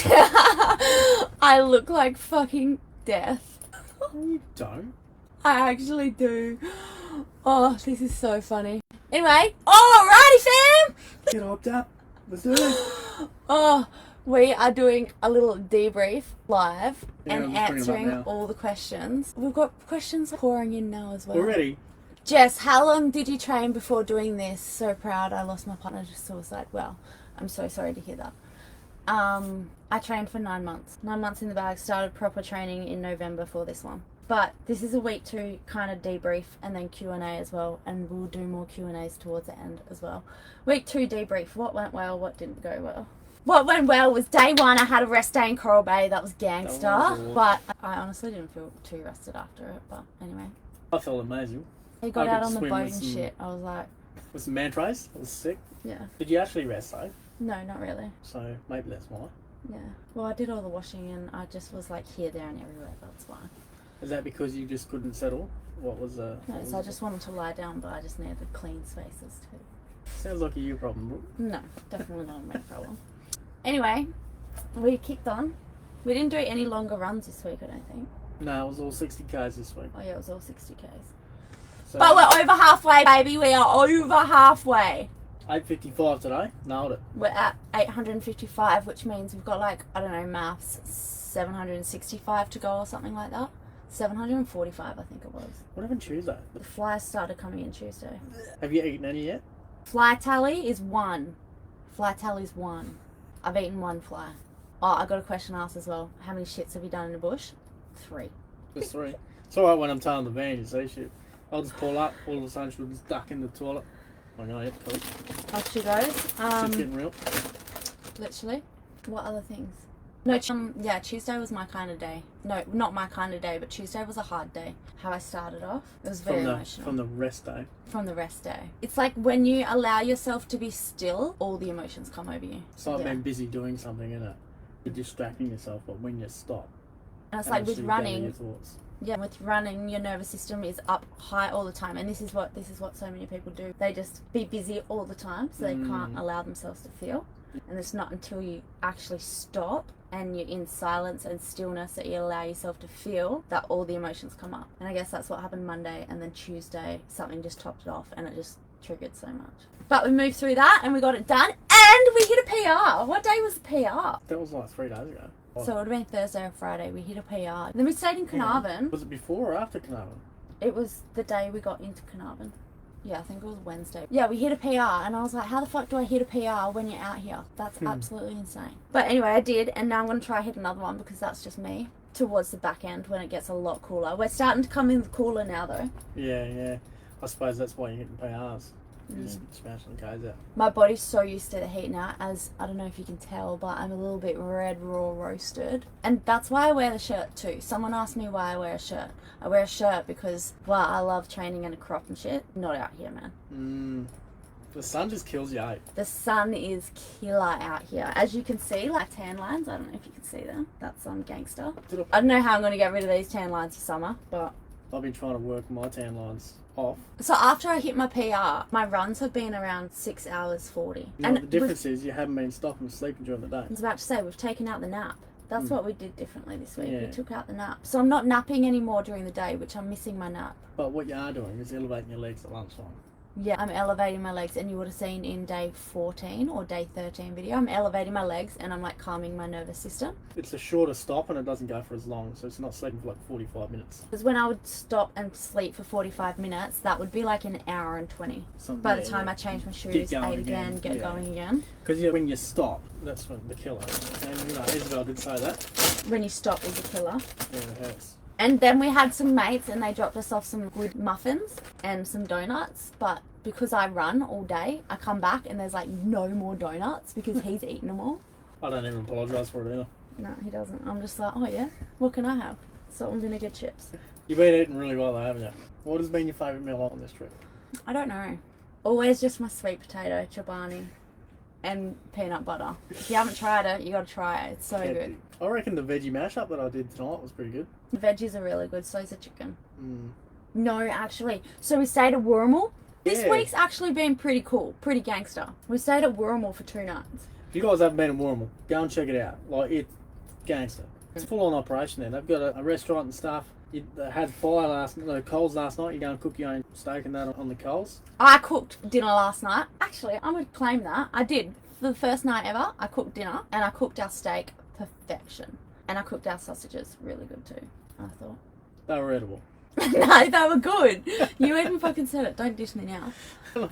I look like fucking death. No, you don't. I actually do. Oh, this is so funny. Anyway, alrighty fam! Get hyped up. Let's do it. Oh, we are doing a little debrief live Yeah, and I'm just bringing them answering up now. all the questions. We've got questions pouring in now as well. We're ready. Jess, how long did you train before doing this? So proud I lost my partner to suicide. Well, I'm so sorry to hear that. I trained for 9 months. 9 months in the bag. Started proper training in November for this one. But this is a week 2 kind of debrief and then Q&A as well. And we'll do more Q&As towards the end as well. Week 2 debrief. What went well? What didn't go well? What went well was day 1. I had a rest day in Coral Bay. That was gangster. That was awesome. But I honestly didn't feel too rested after it. But anyway. I felt amazing. He got I out could on the swim boat with and some- shit. I was like, With some man trays. I was sick. yeah. Did you actually rest though? No, not really. So maybe that's why. Yeah. Well, I did all the washing and I just was like here, there and everywhere. That's why. Is that because you just couldn't settle? What was No, what so I was just wanted to lie down, but I just needed clean spaces too. Sounds like a you problem, Brooke. No, definitely not a me problem. Anyway, we kicked on. We didn't do any longer runs this week, I don't think. No, it was all 60Ks this week. Oh yeah, it was all 60Ks. So But we're over halfway, baby. We are over halfway. 8:55 today. Nailed it. We're at 855, which means we've got like, I don't know, maths, 765 to go or something like that. 745, I think it was. What happened Tuesday? The flies started coming in Tuesday. Have you eaten any yet? Fly tally is 1. Fly tally is 1. I've eaten 1 fly. Oh, I got a question asked as well. How many shits have you done in the bush? 3. Just 3. It's alright when I'm tailing the van, you see shit. I'll just pull up, all of a sudden she'll just duck in the toilet. I know, yeah, cool. Off she goes. Shit's getting real. Literally. What other things? No, yeah, Tuesday was my kind of day. No, not my kind of day, but Tuesday was a hard day. How I started off, it was very emotional. From the rest day. From the rest day. It's like when you allow yourself to be still, all the emotions come over you. It's like Yeah. being busy doing something, innit? You're distracting yourself, but when you stop, And it's like with actually gather your running, thoughts. yeah, with running, your nervous system is up high all the time, and this is what so many people do. They just be busy all the time, so they can't allow themselves to feel. And it's not until you actually stop and you're in silence and stillness that you allow yourself to feel that all the emotions come up. And I guess that's what happened Monday, and then Tuesday something just topped it off, and it just triggered so much. But we moved through that and we got it done, and we hit a PR. What day was the PR? That was like 3 days ago. So it would have been Thursday or Friday. We hit a PR. Then we stayed in Carnarvon. Was it before or after Carnarvon? It was the day we got into Carnarvon. Yeah, I think it was Wednesday. Yeah, we hit a PR, and I was like, how the fuck do I hit a PR when you're out here? That's absolutely insane. But anyway, I did, and now I'm going to try hit another one because that's just me. Towards the back end when it gets a lot cooler. We're starting to come in cooler now, though. Yeah. I suppose that's why you're hitting PRs. You're just smashing the Ks out. My body's so used to the heat now, as I don't know if you can tell, but I'm a little bit red raw roasted. And that's why I wear the shirt too. Someone asked me why I wear a shirt. I wear a shirt because, well, I love training in a crop and shit. Not out here, man. The sun just kills you, eh? The sun is killer out here. As you can see, like tan lines, I don't know if you can see them. That's gangster. I don't know how I'm going to get rid of these tan lines for summer, but... I've been trying to work my tan lines off. So after I hit my PR, my runs have been around 6 hours 40. No, the difference is you haven't been stopping sleeping during the day. I was about to say, we've taken out the nap. That's what we did differently this week. Yeah. We took out the nap. So I'm not napping anymore during the day, which I'm missing my nap. But what you are doing is elevating your legs at lunchtime. Yeah, I'm elevating my legs, and you would have seen in day 14 or day 13 video, I'm elevating my legs and I'm like calming my nervous system. It's a shorter stop and it doesn't go for as long, so it's not sleeping for like 45 minutes. Because when I would stop and sleep for 45 minutes, that would be like an hour and 20. By the time I change my shoes, Get going ate again, get yeah. going again. Because when you stop, that's when the killer. And Isabel did say that. When you stop is a killer. Yeah, it hurts. And then we had some mates and they dropped us off some good muffins and some donuts. But because I run all day, I come back and there's like no more donuts because he's eaten them all. I don't even apologise for it either. No, he doesn't. I'm just like, oh yeah, what can I have? Salt and vinegar chips. You've been eating really well though, haven't you? What has been your favourite meal on this trip? I don't know. Always just my sweet potato, chobani, and peanut butter. If you haven't tried it, you gotta try it. It's so good. I reckon the veggie mashup that I did tonight was pretty good. The veggies are really good, so's the chicken. No, actually. So we stayed at Wurrumel. This Yeah. week's actually been pretty cool, pretty gangster. We stayed at Wurrumel for 2 nights. If you guys haven't been in Warrnambool, go and check it out. Like, it's gangster. It's full on operation there. They've got a restaurant and stuff. You had coals last night. You go and cook your own steak and that on the coals. I cooked dinner last night. Actually, I'm going to claim that. I did. For the first night ever, I cooked dinner and I cooked our steak perfection. And I cooked our sausages really good too, I thought. They were edible. No, they were good. You even fucking said it. Don't dish me now.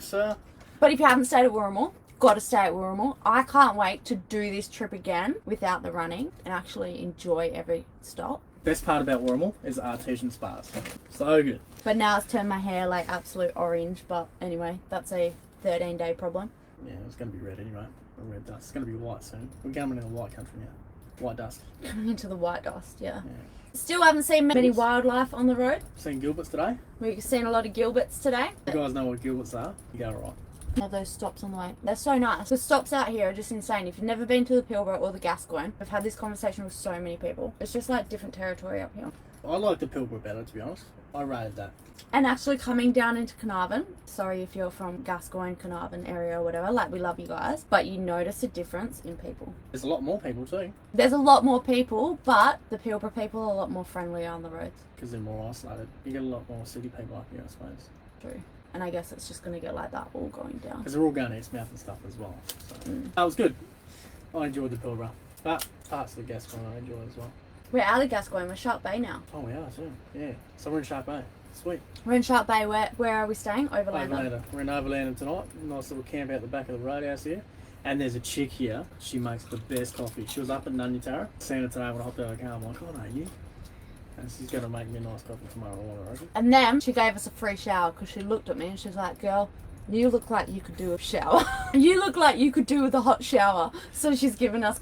So, But if you haven't stayed at Warrnambool, got to stay at Warrnambool. I can't wait to do this trip again without the running and actually enjoy every stop. best part about Warrnambool is artesian spas. So good. But now it's turned my hair like absolute orange. But anyway, that's a 13-day problem. Yeah, it's going to be red anyway. Red dust. It's going to be white soon. We're going into the white country now. White dust. Coming into the white dust, yeah. Yeah. Still haven't seen many wildlife on the road. Seen Gilberts today? We've seen a lot of Gilberts today. You guys know what Gilberts are? You go right. Have those stops on the way. They're so nice. The stops out here are just insane. If you've never been to the Pilbara or the Gascoyne, I've had this conversation with so many people. It's just like different territory up here. I like the Pilbara better, to be honest. I rated that. And actually coming down into Carnarvon, sorry if you're from Gascoyne, Carnarvon area or whatever, like we love you guys, but you notice a difference in people. There's a lot more people too. There's a lot more people, but the Pilbara people are a lot more friendly on the roads. Because they're more isolated. You get a lot more city people up here, I suppose. True. And I guess it's just going to get like that all going down. Because they're all going eastmouth and stuff as well. So that was good. I enjoyed the Pilbara. But parts of the Gascoyne I enjoyed as well. We're out of Gascoyne, we're Sharp Bay now. Oh, we are too. Yeah. So we're in Sharp Bay. Sweet. We're in Sharp Bay. Where are we staying? Overlander. Overlander. We're in Overlander tonight. Nice little camp out the back of the roadhouse here. And there's a chick here. She makes the best coffee. She was up at Nunyatara. Seen her today when I hopped out of the car. I'm like, oh, no, you. And she's going to make me a nice coffee tomorrow morning, I reckon. And then she gave us a free shower because she looked at me and she was like, girl, you look like you could do a shower. You look like you could do with a hot shower. So she's given us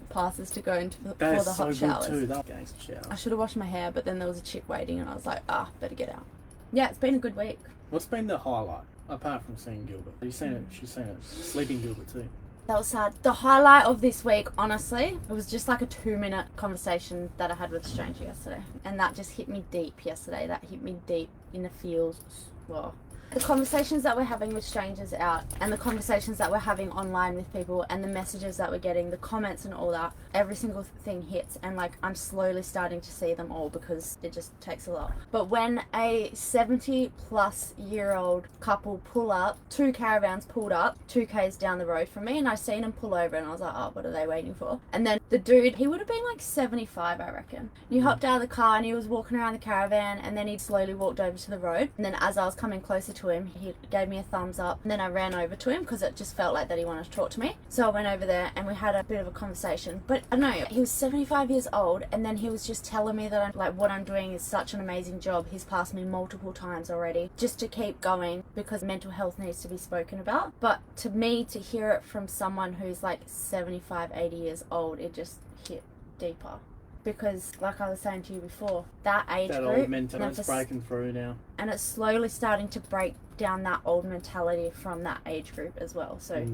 passes to go into for the hot showers. Too. That gangster shower. I should have washed my hair, but then there was a chick waiting and I was like, better get out. Yeah, it's been a good week. What's been the highlight, apart from seeing Gilbert? Have you seen it? She's seen it. Sleeping Gilbert too. That was sad. The highlight of this week, honestly, it was just like a 2-minute conversation that I had with a stranger yesterday. And that just hit me deep yesterday. That hit me deep in the feels. Well, the conversations that we're having with strangers out and the conversations that we're having online with people and the messages that we're getting, the comments and all that, every single thing hits, and like I'm slowly starting to see them all because it just takes a lot. But when a 70-plus-year-old couple pull up, 2 caravans pulled up 2k's down the road from me, and I seen them pull over and I was like, oh, what are they waiting for? And then the dude, he would have been like 75, I reckon. And he hopped out of the car and he was walking around the caravan, and then he slowly walked over to the road, and then as I was coming closer to him, he gave me a thumbs up, and then I ran over to him because it just felt like that he wanted to talk to me. So I went over there and we had a bit of a conversation. But I don't know, he was 75 years old, and then he was just telling me that what I'm doing is such an amazing job. He's passed me multiple times already just to keep going because mental health needs to be spoken about. But to me, to hear it from someone who's like 75, 80 years old, it just hit deeper. Because, like I was saying to you before, that age that group... old mentality is breaking through now. And it's slowly starting to break down that old mentality from that age group as well. So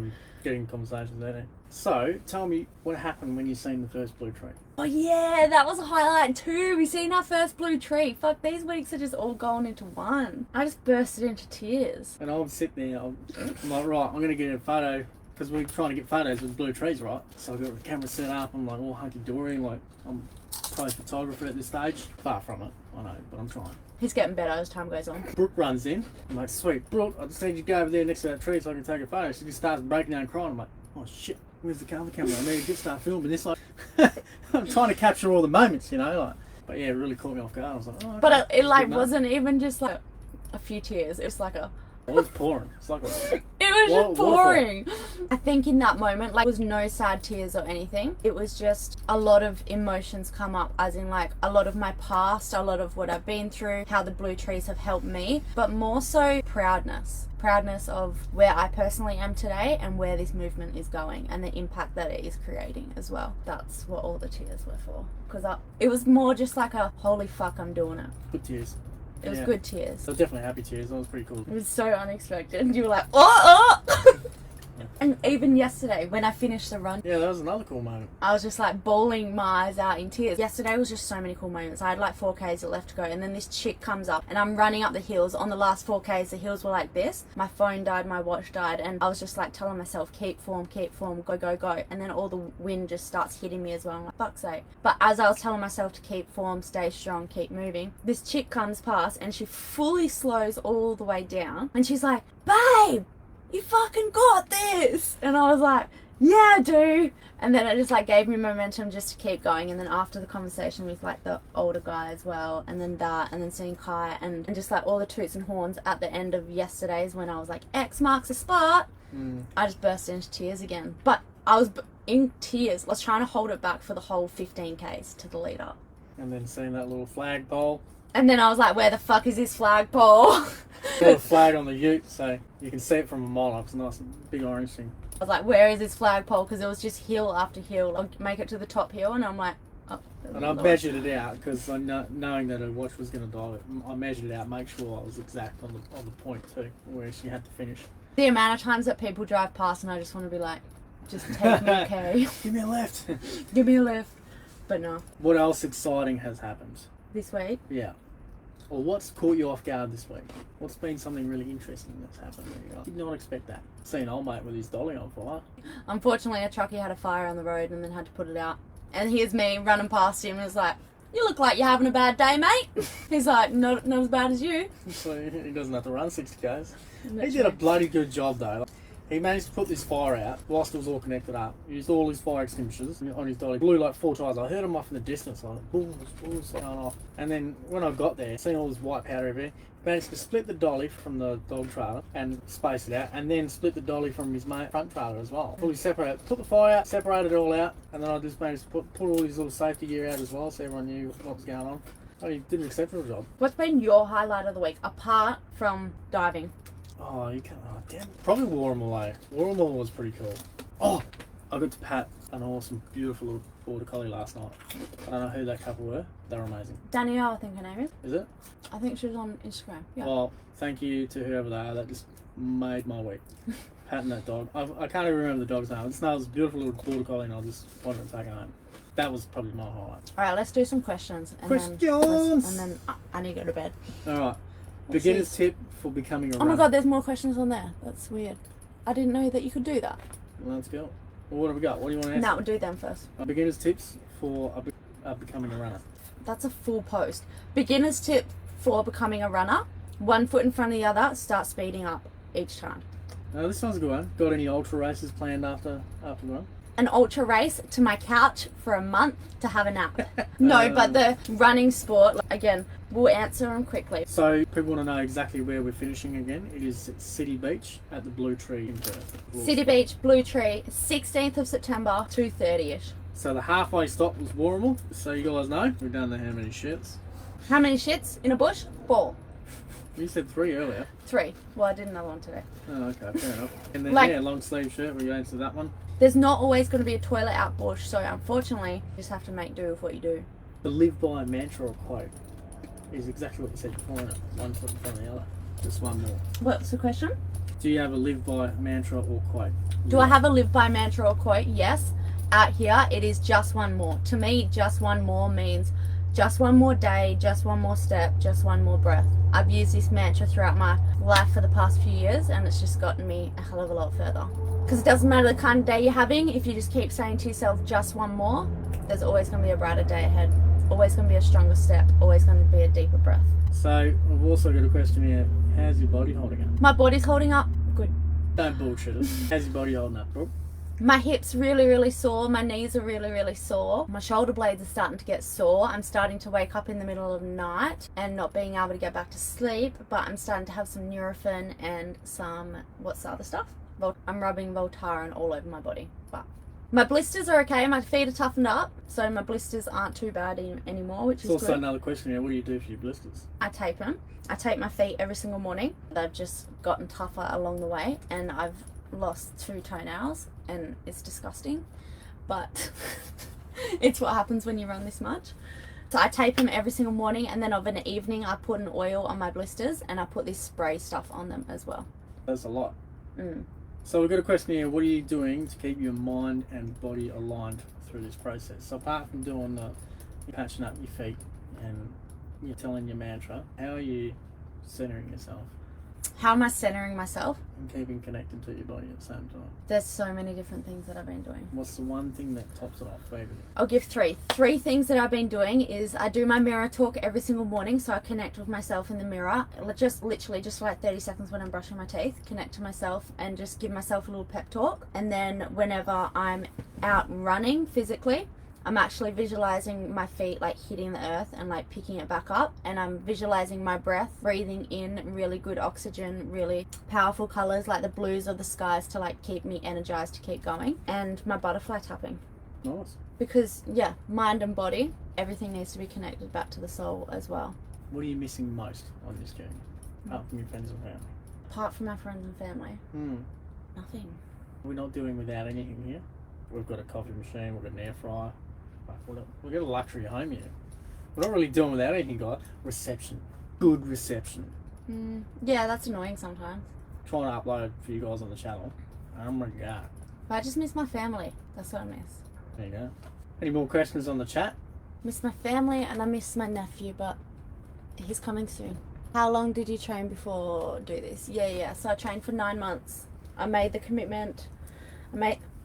getting conversations there. So, tell me what happened when you seen the first blue tree. Oh yeah, that was a highlight too. We seen our first blue tree. Fuck, these weeks are just all going into one. I just bursted into tears. And I'm sitting there, I'm like, right, I'm going to get a photo, because we're trying to get photos with blue trees, right? So I've got the camera set up, I'm like all hunky-dory, like I'm pro photographer at this stage. Far from it, I know, but I'm trying. He's getting better as time goes on. Brooke runs in. I'm like, sweet, Brooke, I just need you to go over there next to that tree so I can take a photo. She just starts breaking down and crying. I'm like, oh shit, where's the camera? I need to start filming this. Like, I'm trying to capture all the moments, you know. Like, but yeah, it really caught me off guard. I was like, oh. Okay. But it like wasn't even just like a few tears. It was like a. It was pouring. It's like it was just pouring. I think in that moment, like, there was no sad tears or anything. It was just a lot of emotions come up, as in like a lot of my past, a lot of what I've been through, how the blue trees have helped me, but more so proudness of where I personally am today and where this movement is going and the impact that it is creating as well. That's what all the tears were for. Because it was more just like a holy fuck, I'm doing it. Good tears. It was good tears. So definitely happy tears. That was pretty cool. It was so unexpected. You were like, oh! And even yesterday, when I finished the run, Yeah, that was another cool moment. I was just like bawling my eyes out in tears. Yesterday was just so many cool moments. I had like 4Ks left to go, and then this chick comes up, and I'm running up the hills. On the last 4Ks, the hills were like this. My phone died, my watch died, and I was just like telling myself, keep form, go, go, go. And then all the wind just starts hitting me as well. I'm like, fuck's sake. But as I was telling myself to keep form, stay strong, keep moving, this chick comes past, and she fully slows all the way down, and she's like, babe, you fucking got this. And I was like, yeah, I do. And then it just like gave me momentum just to keep going. And then after the conversation with like the older guy as well, and then that, and then seeing Kai, and just like all the toots and horns at the end of yesterday's when I was like, X marks the spot, I just burst into tears again. But I was in tears. I was trying to hold it back for the whole 15Ks to the lead up. And then seeing that little flagpole. And then I was like, where the fuck is this flagpole? Got a flag on the ute, so you can see it from a mile up. It's a nice big orange thing. I was like, where is this flagpole? Because it was just hill after hill. I'll make it to the top hill, and I'm like, oh. And I measured it out because knowing that her watch was going to die, I measured it out, make sure I was exact on the point too, where she had to finish. The amount of times that people drive past and I just want to be like, just take me, okay? Give me a lift. Give me a lift. But no. What else exciting has happened? This week? Yeah. Or what's caught you off guard this week? What's been something really interesting that's happened? I did not expect that. Seen old mate with his dolly on fire. Unfortunately, a truckie had a fire on the road and then had to put it out. And here's me running past him and was like, you look like you're having a bad day, mate. He's like, not as bad as you. So he doesn't have to run 60 k's. He did a bloody good job though. He managed to put this fire out whilst it was all connected up. He used all his fire extinguishers on his dolly. Blew like 4 times. I heard him off in the distance. Like, boom, going off. And then when I got there, seeing all this white powder everywhere, he managed to split the dolly from the dog trailer and space it out, and then split the dolly from his front trailer as well. Fully separated. Took the fire out, separated it all out, and then I just managed to put all his little safety gear out as well, so everyone knew what was going on. Oh, he did an exceptional job. What's been your highlight of the week, apart from diving? Oh, you can't. Oh, damn. Probably Warramaway. Warramaway was pretty cool. Oh, I got to pat an awesome, beautiful little border collie last night. I don't know who that couple were. They were amazing. Danielle, I think her name is. Is it? I think she was on Instagram. Yeah. Well, thank you to whoever they are. That just made my week. Patting that dog. I can't even remember the dog's name. I just know it was a beautiful little border collie, and I just wanted to take her home. That was probably my highlight. All right, let's do some questions. And then I need to go to bed. All right. Beginner's tip for becoming a runner. Oh my god, there's more questions on there. That's weird. I didn't know that you could do that. Well, let's go. Well, what have we got? What do you want to answer? No, we'll do them first. Beginner's tips for becoming a runner. That's a full post. Beginner's tip for becoming a runner. 1 foot in front of the other, start speeding up each time. Now, this one's a good one. Got any ultra races planned after the run? An ultra race to my couch for a month to have a nap. No, but the running sport, again, we'll answer them quickly. So people want to know exactly where we're finishing again. It is at City Beach at the Blue Tree in Perth. City Beach, Blue Tree, 16th of September, 2:30ish. So the halfway stop was Warramal, so you guys know. We've done the how many shits? How many shits in a bush? 4. You said 3 earlier. 3. Well, I did another one today. Oh, okay, fair enough. And then, Like- long sleeve shirt, we answered that one. There's not always going to be a toilet out bush, so unfortunately, you just have to make do with what you do. The live by mantra or quote is exactly what you said before, 1 foot in front of the other. Just one more. What's the question? Do you have a live by mantra or quote? Do I have a live by mantra or quote? Yes. Out here, it is just one more. To me, just one more means just one more day, just one more step, just one more breath. I've used this mantra throughout my life for the past few years, and it's just gotten me a hell of a lot further. Because it doesn't matter the kind of day you're having, if you just keep saying to yourself, just one more, there's always going to be a brighter day ahead. Always going to be a stronger step, always going to be a deeper breath. So, I've also got a question here. How's your body holding up? My body's holding up good. Don't bullshit it. How's your body holding up, Brooke? My hips really, really sore. My knees are really, really sore. My shoulder blades are starting to get sore. I'm starting to wake up in the middle of the night and not being able to get back to sleep, but I'm starting to have some Nurofen and some, what's the other stuff? I'm rubbing Voltaren all over my body. But my blisters are okay. My feet are toughened up, so my blisters aren't too bad anymore, which is good. There's also another question here. What do you do for your blisters? I tape them. I tape my feet every single morning. They've just gotten tougher along the way, and I've lost 2 toenails, and it's disgusting, but it's what happens when you run this much. So I tape them every single morning, and then of an evening I put an oil on my blisters, and I put this spray stuff on them as well. That's a lot. So we've got a question here. What are you doing to keep your mind and body aligned through this process? So apart from doing the patching up your feet and you're telling your mantra, how are you centering yourself How am I centering myself? and keeping connected to your body at the same time? There's so many different things that I've been doing. What's the one thing that tops it off for you? I'll give three. Three things that I've been doing is I do my mirror talk every single morning, so I connect with myself in the mirror. Just literally just for like 30 seconds when I'm brushing my teeth, connect to myself and just give myself a little pep talk. And then whenever I'm out running physically, I'm actually visualizing my feet like hitting the earth and like picking it back up, and I'm visualizing my breath, breathing in really good oxygen, really powerful colors like the blues of the skies to like keep me energized to keep going, and my butterfly tapping. Nice. Because yeah, mind and body, everything needs to be connected back to the soul as well. What are you missing most on this journey, apart from your friends and family? Apart from my friends and family, nothing. We're not doing without anything here. We've got a coffee machine, we've got an air fryer. We've got a luxury home here. We're not really doing without anything, guys. Reception. Good reception. Yeah, that's annoying sometimes. Trying to upload for you guys on the channel. Oh my god. But I just miss my family. That's what I miss. There you go. Any more questions on the chat? Miss my family and I miss my nephew, but he's coming soon. How long did you train before do this? Yeah. So I trained for 9 months. I made the commitment.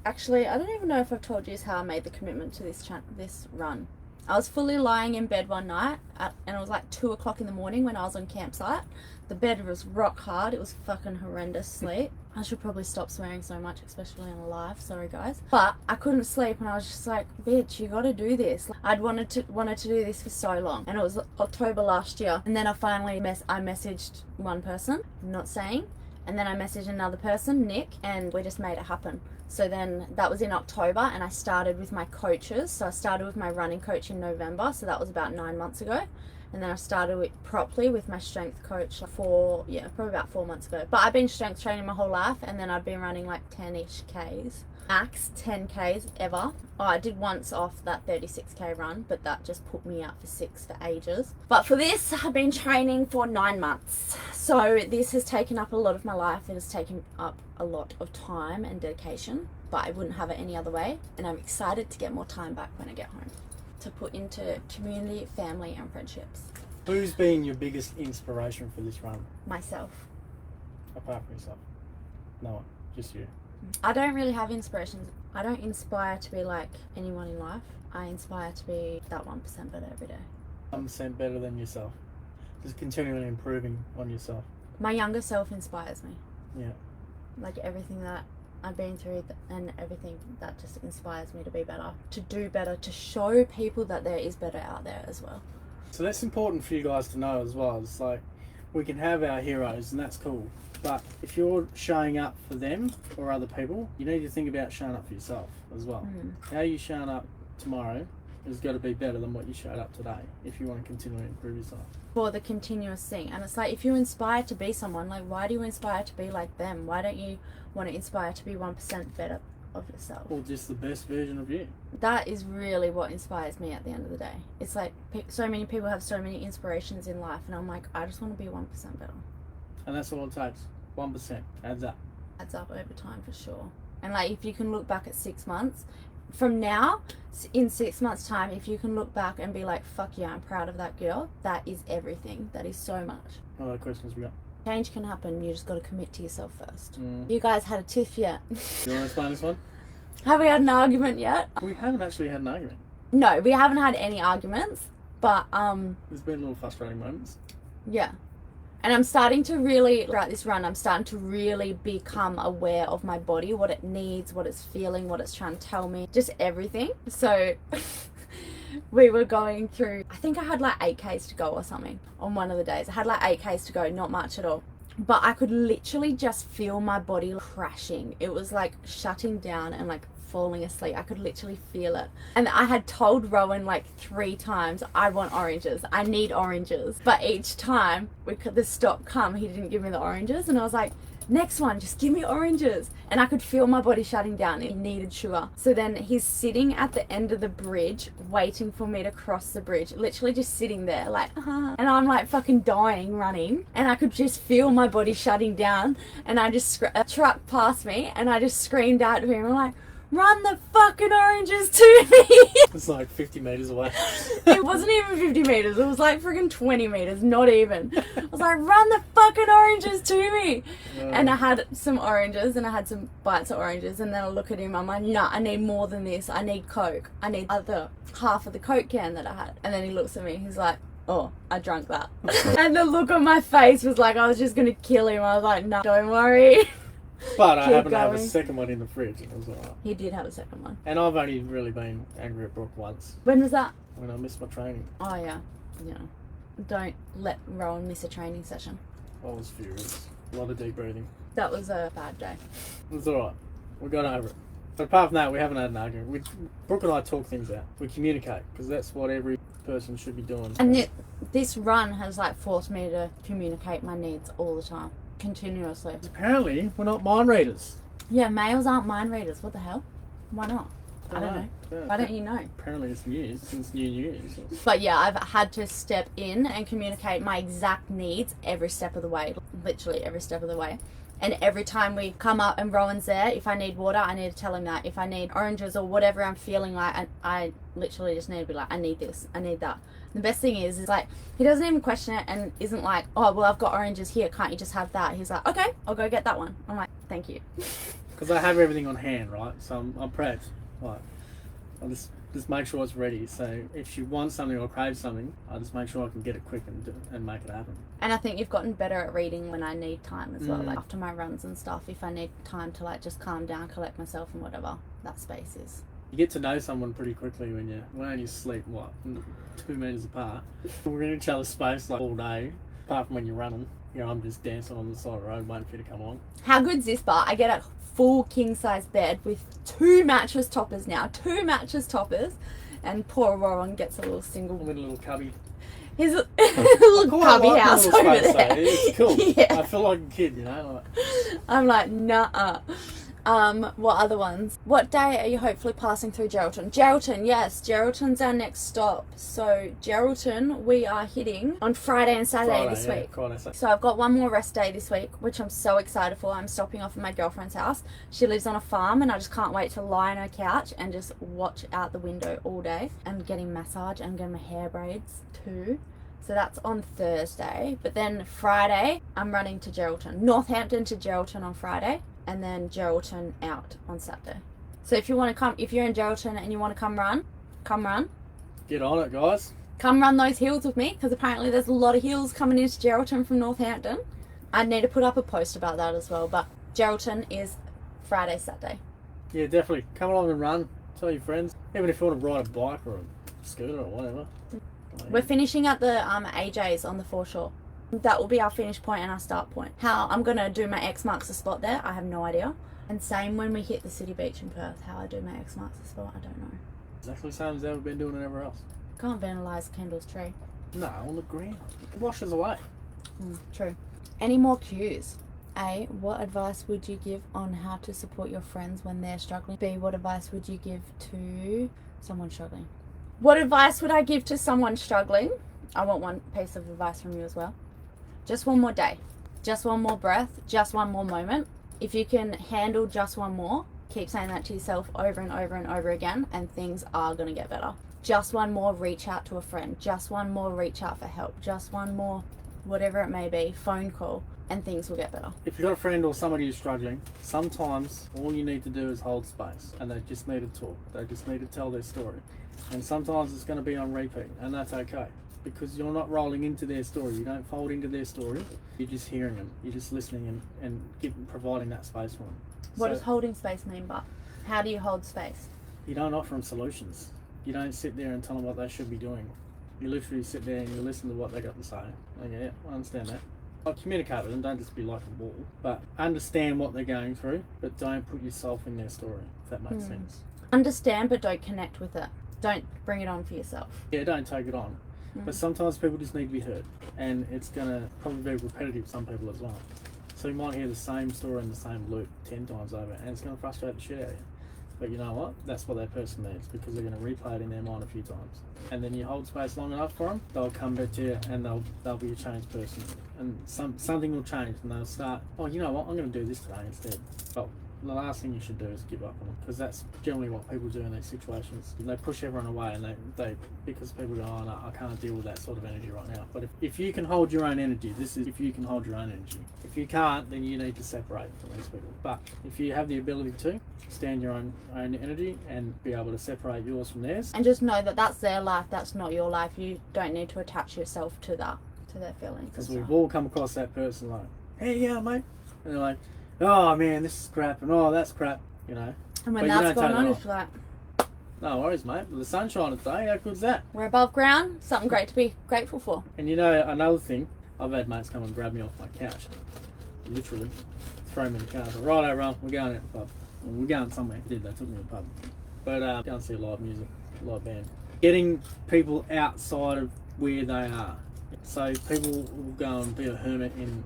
Actually, I don't even know if I've told you how I made the commitment to this run. I was fully lying in bed one night, and it was like 2 o'clock in the morning when I was on campsite. The bed was rock hard. It was fucking horrendous sleep. I should probably stop swearing so much, especially on a live. Sorry, guys. But I couldn't sleep, and I was just like, bitch, you gotta do this. I'd wanted to do this for so long, and it was October last year. And then I finally I messaged one person, not saying, and then I messaged another person, Nick, and we just made it happen. So then that was in October, and I started with my coaches. So I started with my running coach in November, so that was about 9 months ago. And then I started properly with my strength coach probably about 4 months ago. But I've been strength training my whole life, and then I've been running like 10-ish Ks. Max 10 Ks ever. Oh, I did once off that 36K run, but that just put me out for 6 for ages. But for this, I've been training for 9 months. So this has taken up a lot of my life. It has taken up a lot of time and dedication, but I wouldn't have it any other way. And I'm excited to get more time back when I get home to put into community, family, and friendships. Who's been your biggest inspiration for this run? Myself. Apart from yourself? No one. Just you. I don't really have inspirations. I don't inspire to be like anyone in life. I inspire to be that 1% better every day. 1% better than yourself. Just continually improving on yourself. My younger self inspires me. Yeah. Like everything that I've been through and everything that just inspires me to be better, to do better, to show people that there is better out there as well. So that's important for you guys to know as well. It's like we can have our heroes and that's cool. But if you're showing up for them or other people, you need to think about showing up for yourself as well. How you showing up tomorrow has got to be better than what you showed up today if you want to continually improve yourself. For the continuous thing. And it's like, if you inspire to be someone, like why do you inspire to be like them? Why don't you want to inspire to be 1% better of yourself? Or just the best version of you. That is really what inspires me at the end of the day. It's like so many people have so many inspirations in life, and I'm like, I just want to be 1% better. And that's all it takes. 1% adds up. Adds up over time for sure. And like, if you can look back at 6 months from now, in 6 months time, if you can look back and be like, fuck yeah, I'm proud of that girl, that is everything. That is so much. What other questions we got? Change can happen. You just got to commit to yourself first. You guys had a tiff yet? You want to explain this one? Have we had an argument yet? We haven't actually had an argument. No, we haven't had any arguments, but there's been little frustrating moments. Yeah. And I'm starting to really, throughout this run, I'm starting to really become aware of my body, what it needs, what it's feeling, what it's trying to tell me, just everything. So we were going through, I think I had like 8Ks to go or something on one of the days. I had like 8Ks to go, not much at all. But I could literally just feel my body crashing. It was like shutting down and like falling asleep. I could literally feel it. And I had told Rowan like 3 times, I want oranges. I need oranges. But each time the stop come, he didn't give me the oranges. And I was like, next one, just give me oranges. And I could feel my body shutting down. It needed sugar. So then he's sitting at the end of the bridge, waiting for me to cross the bridge, literally just sitting there like, and I'm like fucking dying running. And I could just feel my body shutting down. And I just, a truck passed me and I just screamed out to him. I'm like, run the fucking oranges to me. It's like 50 metres away. It wasn't even 50 metres. It was like freaking 20 metres, not even. I was like, run the fucking oranges to me. And I had some oranges and I had some bites of oranges. And then I look at him. I'm like, nah, I need more than this. I need Coke. I need other half of the Coke can that I had. And then he looks at me. He's like, oh, I drank that. And the look on my face was like I was just going to kill him. I was like, no, don't worry. But I happen to have a second one in the fridge. And it was alright. He did have a second one. And I've only really been angry at Brooke once. When was that? When I missed my training. Oh, yeah. Yeah. Don't let Rowan miss a training session. I was furious. A lot of deep breathing. That was a bad day. It was alright. We got over it. But apart from that, we haven't had an argument. Brooke and I talk things out. We communicate, because that's what every person should be doing. And this run has like forced me to communicate my needs all the time. Continuously. Apparently, we're not mind readers. Yeah, males aren't mind readers. What the hell? Why not? I don't know. Yeah. Why don't you know? Apparently it's news since New Year's. But yeah, I've had to step in and communicate my exact needs every step of the way. Literally every step of the way. And every time we come up and Rowan's there, if I need water, I need to tell him that. If I need oranges or whatever I'm feeling like, I literally just need to be like, I need this, I need that. The best thing is like, he doesn't even question it and isn't like, oh, well, I've got oranges here, can't you just have that? He's like, okay, I'll go get that one. I'm like, thank you. Because I have everything on hand, right? So I'm prepped. Like, I'll just make sure it's ready. So if she wants something or craves something, I'll just make sure I can get it quick and make it happen. And I think you've gotten better at reading when I need time as well. Like after my runs and stuff, if I need time to like just calm down, collect myself and whatever, that space is. You get to know someone pretty quickly when you only sleep, 2 meters apart. We're in each other's space like all day, apart from when you're running. You know, I'm just dancing on the side of the road waiting for you to come on. How good's this bar? I get a full king size bed with 2 mattress toppers now. 2 mattress toppers. And poor Rowan gets a little single. With a little cubby. His little cubby house over there. It's cool. Yeah. I feel like a kid, you know. I'm like, nah. What other ones? What day are you hopefully passing through Geraldton? Geraldton, yes. Geraldton's our next stop. So Geraldton, we are hitting on Friday and Saturday this week. Friday, Saturday. So I've got one more rest day this week, which I'm so excited for. I'm stopping off at my girlfriend's house. She lives on a farm and I just can't wait to lie on her couch and just watch out the window all day. I'm getting massage and getting my hair braids too. So that's on Thursday. But then Friday, I'm running to Geraldton. Northampton to Geraldton on Friday. And then Geraldton out on Saturday. So if you want to come, if you're in Geraldton and you want to come run. Get on it, guys. Come run those hills with me, because apparently there's a lot of hills coming into Geraldton from Northampton. I need to put up a post about that as well, but Geraldton is Friday, Saturday. Yeah, definitely. Come along and run. Tell your friends. Even if you want to ride a bike or a scooter or whatever. We're finishing at the AJ's on the foreshore. That will be our finish point and our start point. How I'm going to do my X marks the spot there, I have no idea. And same when we hit the city beach in Perth, how I do my X marks the spot, I don't know. Exactly the same as ever been doing it everywhere else. Can't vandalise Kendall's tree. No, on the ground. It washes away. True. Any more cues? A, what advice would you give on how to support your friends when they're struggling? B, what advice would you give to someone struggling? What advice would I give to someone struggling? I want one piece of advice from you as well. Just one more day, just one more breath, just one more moment. If you can handle just one more, keep saying that to yourself over and over and over again, and things are going to get better. Just one more, reach out to a friend. Just one more, reach out for help. Just one more, whatever it may be, phone call, and things will get better. If you've got a friend or somebody who's struggling, sometimes all you need to do is hold space, and they just need to talk. They just need to tell their story. And sometimes it's going to be on repeat, and that's okay. Because you're not rolling into their story. You don't fold into their story. You're just hearing them. You're just listening and providing that space for them. What does holding space mean, but how do you hold space? You don't offer them solutions. You don't sit there and tell them what they should be doing. You literally sit there and you listen to what they got to say. Yeah, I understand that. I'll communicate with them, don't just be like a wall. But understand what they're going through, but don't put yourself in their story, if that makes sense. Understand, but don't connect with it. Don't bring it on for yourself. Yeah, don't take it on. But sometimes people just need to be heard, and it's going to probably be repetitive for some people as well. So you might hear the same story in the same loop 10 times over, and it's going to frustrate the shit out of you. But you know what? That's what that person needs, because they're going to replay it in their mind a few times. And then you hold space long enough for them, they'll come back to you and they'll be a changed person. And something will change, and they'll start, oh, you know what? I'm going to do this today instead. But the last thing you should do is give up on them, because that's generally what people do in these situations. They push everyone away, and they because people go, oh no, I can't deal with that sort of energy right now. But if you can hold your own energy, this is if you can hold your own energy. If you can't, then you need to separate from these people. But if you have the ability to stand your own energy and be able to separate yours from theirs, and just know that that's their life, that's not your life. You don't need to attach yourself to that, to their feelings. Because we've all come across that person like, hey, yeah, mate, and they're like, oh man, this is crap, and oh, that's crap, you know. And when that's going on, it's like, no worries, mate. The sun's shining today. How good's that? we're above ground. Something great to be grateful for. And you know, another thing, I've had mates come and grab me off my couch, literally, throw me in the car. So, righto, Ron, we're going out to the pub. Well, we're going somewhere. They took me to the pub. But go and see a live music, live band. Getting people outside of where they are. So people will go and be a hermit in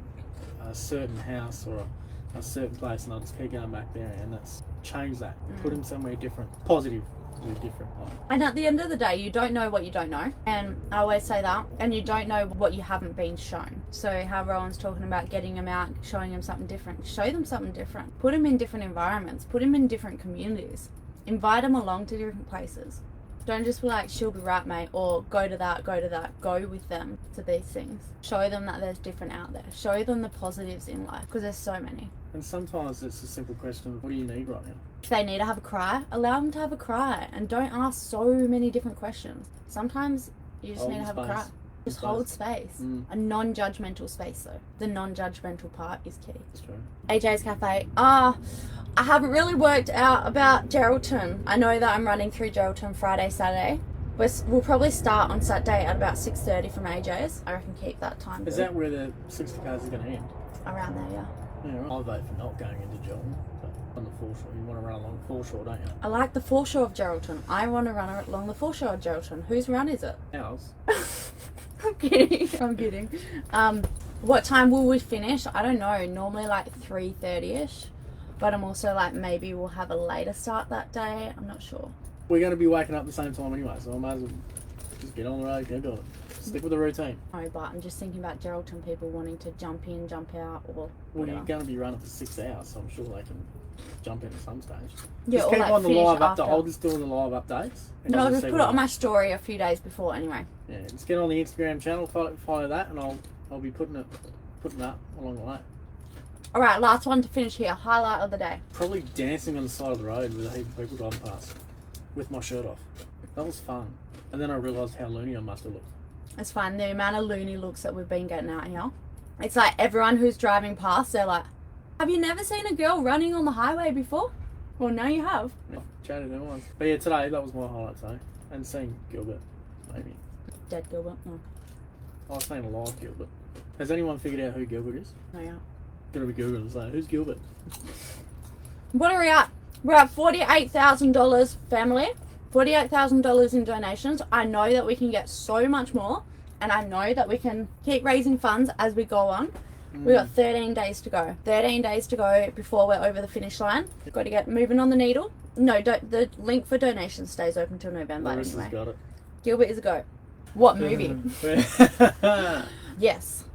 a certain house or a certain place, and I'll just keep going back there, and that's change that. Put them somewhere different, positively different. And at the end of the day, you don't know what you don't know, and I always say that. And you don't know what you haven't been shown. So how Rowan's talking about getting them out, showing them something different. Show them something different. Put them in different environments. Put them in different communities. Invite them along to different places. Don't just be like, she'll be right, mate, or go to that. Go with them to these things. Show them that there's different out there. Show them the positives in life, because there's so many. And sometimes it's a simple question of, what do you need right now? If they need to have a cry, allow them to have a cry, and don't ask so many different questions. Sometimes you just need to have a cry. Just hold space. A non-judgmental space, though. The non-judgmental part is key. That's true. AJ's Cafe. I haven't really worked out about Geraldton. I know that I'm running through Geraldton Friday, Saturday. We'll probably start on Saturday at about 6:30 from AJ's. I reckon keep that time. Is that where the 60 cars is going to end? Around there, yeah. Yeah, I'll vote for not going into Geraldton, but on the foreshore. You want to run along the foreshore, don't you? I like the foreshore of Geraldton. I want to run along the foreshore of Geraldton. Whose run is it? Ours. I'm kidding. What time will we finish? I don't know. Normally like 3:30ish. But I'm also like, maybe we'll have a later start that day. I'm not sure. We're going to be waking up at the same time anyway, so I might as well just get on the road, get on it. Stick with the routine. No, but I'm just thinking about Geraldton people wanting to jump in, jump out, or well, you're going to be running for 6 hours, so I'm sure they can jump in at some stage. Yeah, just or keep like on the live update. after. I'll just do the live updates. No, I'll just put it on my story a few days before anyway. Yeah, just get on the Instagram channel, follow that, and I'll be putting it up along the way. Alright, last one to finish here. Highlight of the day. Probably dancing on the side of the road with a heap of people driving past with my shirt off. That was fun. And then I realised how loony I must have looked. It's fine. The amount of loony looks that we've been getting out here. It's like everyone who's driving past, they're like, have you never seen a girl running on the highway before? Well, now you have. Yeah, chatted them once. But yeah, today, that was my highlight today. And seeing Gilbert, maybe. Dead Gilbert? No. I was saying alive Gilbert. Has anyone figured out who Gilbert is? No, yeah. Gonna be Google and say, who's Gilbert? What are we at? We're at $48,000, family. $48,000 in donations. I know that we can get so much more, and I know that we can keep raising funds as we go on. We've got 13 days to go. 13 days to go before we're over the finish line. Got to get moving on the needle. No, the link for donations stays open till November anyway. Got it. Gilbert is a go. What movie? Yes.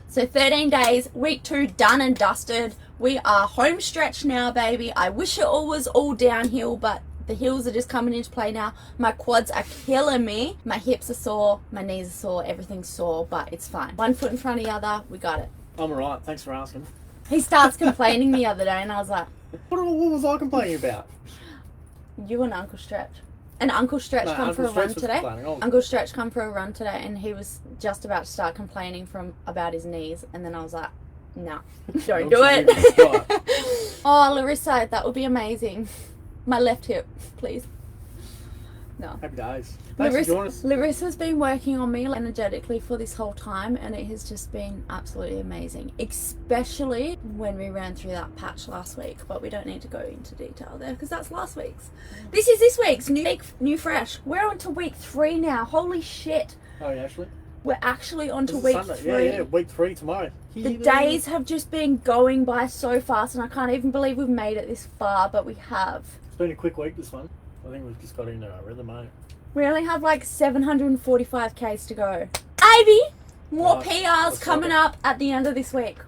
So 13 days, week 2 done and dusted. We are home stretch now, baby. I wish it all was all downhill, but the hills are just coming into play now. My quads are killing me. My hips are sore, my knees are sore, everything's sore, but it's fine. One foot in front of the other, we got it. I'm alright, thanks for asking. He starts complaining the other day, and I was like, What was I complaining about? you and Uncle Stretch. And Uncle Stretch come for a run today. Uncle Stretch come for a run today, and he was just about to start complaining about his knees, and then I was like, no, don't do it. Oh, Larissa, that would be amazing. My left hip, please. No. Happy days. Thanks for joining us. Larissa's been working on me energetically for this whole time, and it has just been absolutely amazing, especially when we ran through that patch last week, but we don't need to go into detail there because that's last week's. This is this week's new fresh. We're on to week 3 now. Holy shit. Oh, yeah, Ashley? We're actually on to This is week Sunday. 3. Yeah, week 3 tomorrow. The days have just been going by so fast, and I can't even believe we've made it this far, but we have. It's been a quick week, this one. I think we've just got into our rhythm, mate. We only have like 745 Ks to go. Ivy! More Right, PRs let's coming go. up at the end of this week,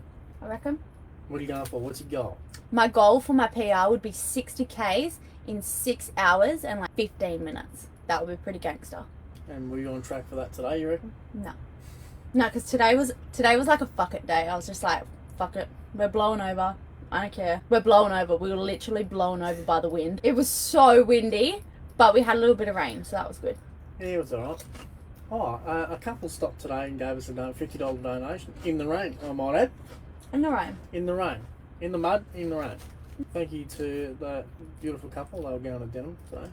I reckon. What are you going for? What's your goal? My goal for my PR would be 60 Ks in 6 hours and like 15 minutes. That would be pretty gangster. And were you on track for that today, you reckon? No. No, because today was like a fuck it day. I was just like, fuck it. We're blowing over. I don't care. We're blowing over. We were literally blown over by the wind. It was so windy, but we had a little bit of rain, so that was good. Yeah, it was alright. Oh, a couple stopped today and gave us a $50 donation. In the rain, I might add. In the rain. In the rain. In the mud, in the rain. Thank you to that beautiful couple. They were going to Denham today.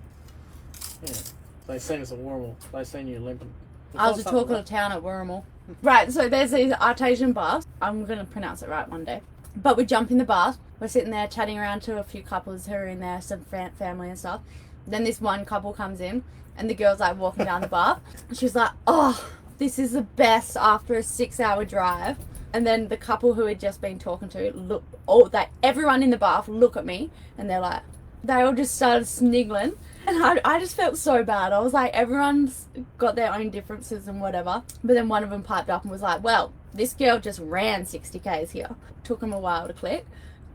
Yeah. They seen us at Warrnambool. They seen you limping. I was a talk of the town at Warrnambool. Right, so there's these artesian baths. I'm going to pronounce it right one day. But we jump in the bath. We're sitting there chatting around to a few couples who are in there, some family and stuff. Then this one couple comes in, and the girl's like walking down the bath. She's like, oh, this is the best after a 6-hour drive. And then the couple who had just been talking to, everyone in the bath look at me, and they're like, they all just started sniggling. And I just felt so bad. I was like, everyone's got their own differences and whatever. But then one of them piped up and was like, well, this girl just ran 60 Ks here. Took them a while to click.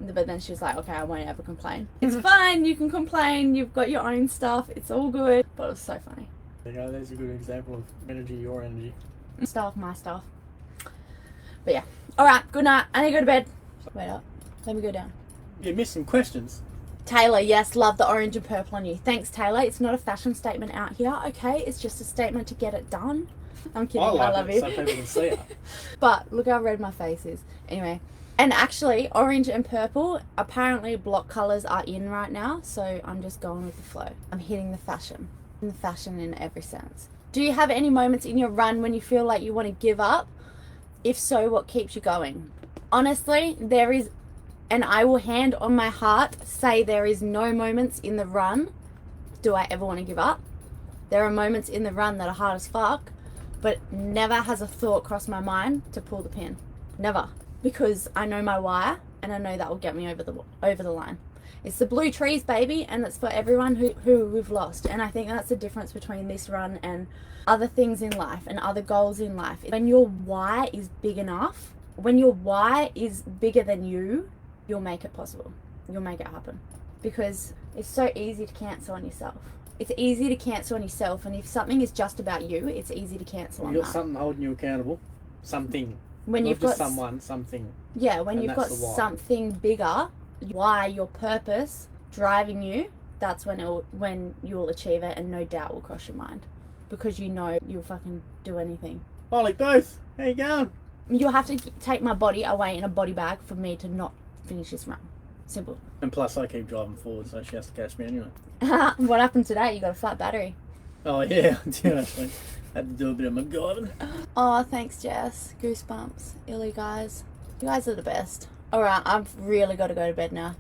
But then she was like, okay, I won't ever complain. It's fine, you can complain. You've got your own stuff. It's all good. But it was so funny. There you go. There's a good example of energy, your energy. Stuff, my stuff. But yeah. All right, good night. I need to go to bed. Wait up. Let me go down. You missed some questions. Taylor, yes, love the orange and purple on you. Thanks, Taylor. It's not a fashion statement out here, okay? It's just a statement to get it done. I'm kidding. I love you. So people can see it. But look how red my face is. Anyway. And actually, orange and purple, apparently block colours are in right now. So I'm just going with the flow. I'm hitting the fashion. The fashion in every sense. Do you have any moments in your run when you feel like you want to give up? If so, what keeps you going? Honestly, there is... And I will hand on my heart say there is no moments in the run do I ever want to give up. There are moments in the run that are hard as fuck, but never has a thought crossed my mind to pull the pin. Never. Because I know my why, and I know that will get me over the line. It's the blue trees, baby, and it's for everyone who we've lost. And I think that's the difference between this run and other things in life and other goals in life. When your why is big enough, when your why is bigger than you, you'll make it possible. You'll make it happen. Because it's so easy to cancel on yourself. It's easy to cancel on yourself, and if something is just about you, it's easy to cancel on that. You've got something holding you accountable. Something. When Not you've just got someone, something. Yeah, when And you've that's got the why. something bigger, why, your purpose driving you, that's when you'll achieve it, and no doubt will cross your mind. Because you know you'll fucking do anything. Holy Booth, how you going? You'll have to take my body away in a body bag for me to not finish this run. Simple. And plus I keep driving forward, so she has to catch me anyway. What happened today? You got a flat battery. Oh yeah, I did actually. Had to do a bit of MacGyvering. Oh, thanks, Jess. Goosebumps. Illy, guys. You guys are the best. Alright, I've really got to go to bed now.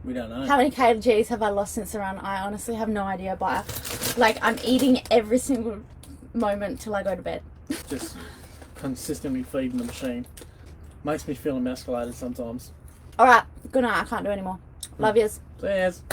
We don't know. How many kgs have I lost since the run? I honestly have no idea, but I'm eating every single moment till I go to bed. Just consistently feeding the machine. Makes me feel emasculated sometimes. Alright, good night. I can't do anymore. Love yous. Cheers.